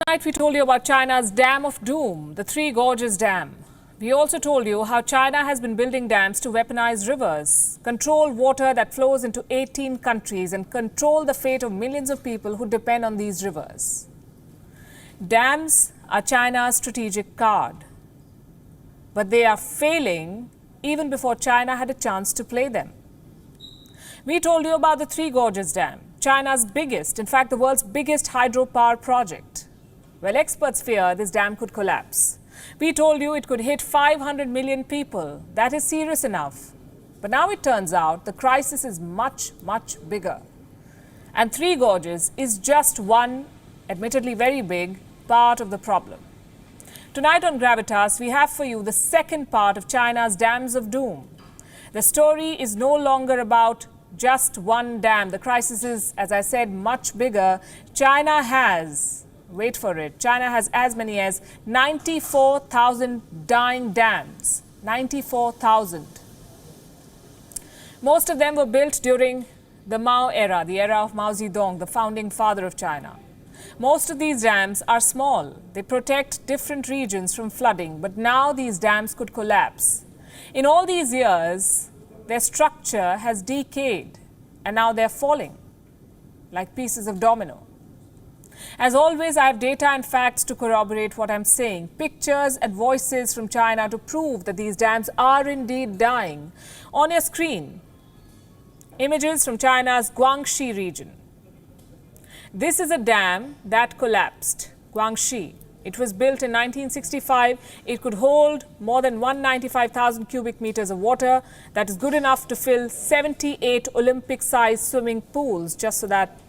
Tonight we told you about China's Dam of Doom, the Three Gorges Dam. We also told you how China has been building dams to weaponize rivers, control water that flows into 18 countries and control the fate of millions of people who depend on these rivers. Dams are China's strategic card, but they are failing even before China had a chance to play them. We told you about the Three Gorges Dam, China's biggest, in fact the world's biggest hydropower project. Well, experts fear this dam could collapse. We told you it could hit 500 million people. That is serious enough. But now it turns out the crisis is much, much bigger. And Three Gorges is just one, admittedly very big, part of the problem. Tonight on Gravitas, we have for you the second part of China's Dams of Doom. The story is no longer about just one dam. The crisis is, as I said, much bigger. China has, wait for it, China has as many as 94,000 dying dams. 94,000. Most of them were built during the Mao era, the era of Mao Zedong, the founding father of China. Most of these dams are small. They protect different regions from flooding, but now these dams could collapse. In all these years, their structure has decayed and now they're falling like pieces of domino. As always, I have data and facts to corroborate what I'm saying. Pictures and voices from China to prove that these dams are indeed dying. On your screen, images from China's Guangxi region. This is a dam that collapsed, Guangxi. It was built in 1965. It could hold more than 195,000 cubic meters of water. That is good enough to fill 78 Olympic-sized swimming pools, just so that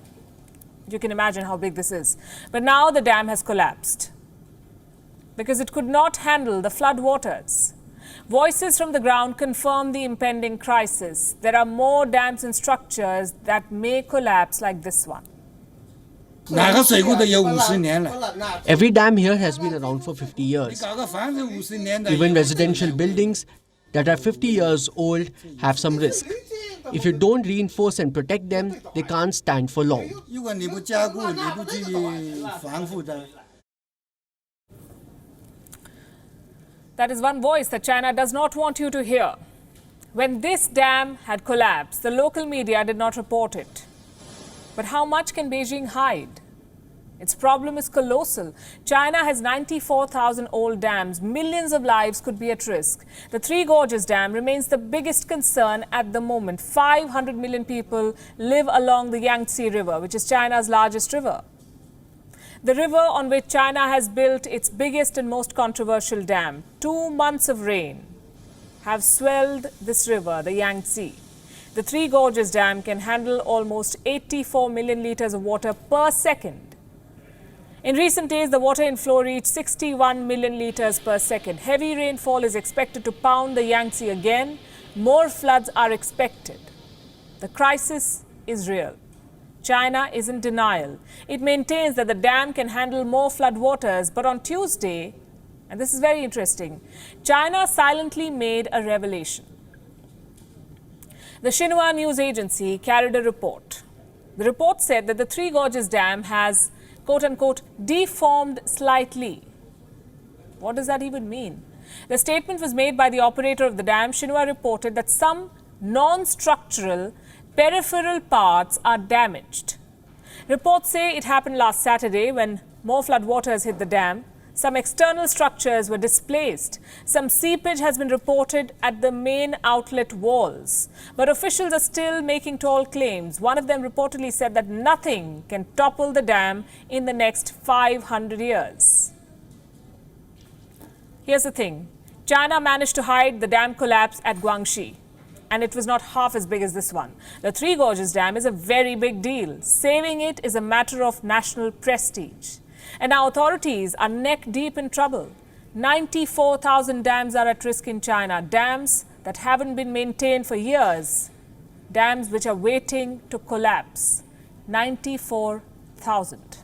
you can imagine how big this is. But now the dam has collapsed because it could not handle the flood waters. Voices from the ground confirm the impending crisis. There are more dams and structures that may collapse like this one. Every dam here has been around for 50 years. Even residential buildings that are 50 years old have some risk. If you don't reinforce and protect them, they can't stand for long. That is one voice that China does not want you to hear. When this dam had collapsed, the local media did not report it. But how much can Beijing hide? Its problem is colossal. China has 94,000 old dams. Millions of lives could be at risk. The Three Gorges Dam remains the biggest concern at the moment. 500 million people live along the Yangtze River, which is China's largest river. The river on which China has built its biggest and most controversial dam. 2 months of rain have swelled this river, the Yangtze. The Three Gorges Dam can handle almost 84 million litres of water per second. In recent days, the water inflow reached 61 million litres per second. Heavy rainfall is expected to pound the Yangtze again. More floods are expected. The crisis is real. China is in denial. It maintains that the dam can handle more flood waters, but on Tuesday, and this is very interesting, China silently made a revelation. The Xinhua news agency carried a report. The report said that the Three Gorges Dam has, quote-unquote, deformed slightly. What does that even mean? The statement was made by the operator of the dam. Xinhua reported that some non-structural peripheral parts are damaged. Reports say it happened last Saturday when more floodwaters hit the dam. Some external structures were displaced. Some seepage has been reported at the main outlet walls. But officials are still making tall claims. One of them reportedly said that nothing can topple the dam in the next 500 years. Here's the thing. China managed to hide the dam collapse at Guangxi. And it was not half as big as this one. The Three Gorges Dam is a very big deal. Saving it is a matter of national prestige. And now authorities are neck deep in trouble. 94,000 dams are at risk in China. Dams that haven't been maintained for years. Dams which are waiting to collapse. 94,000.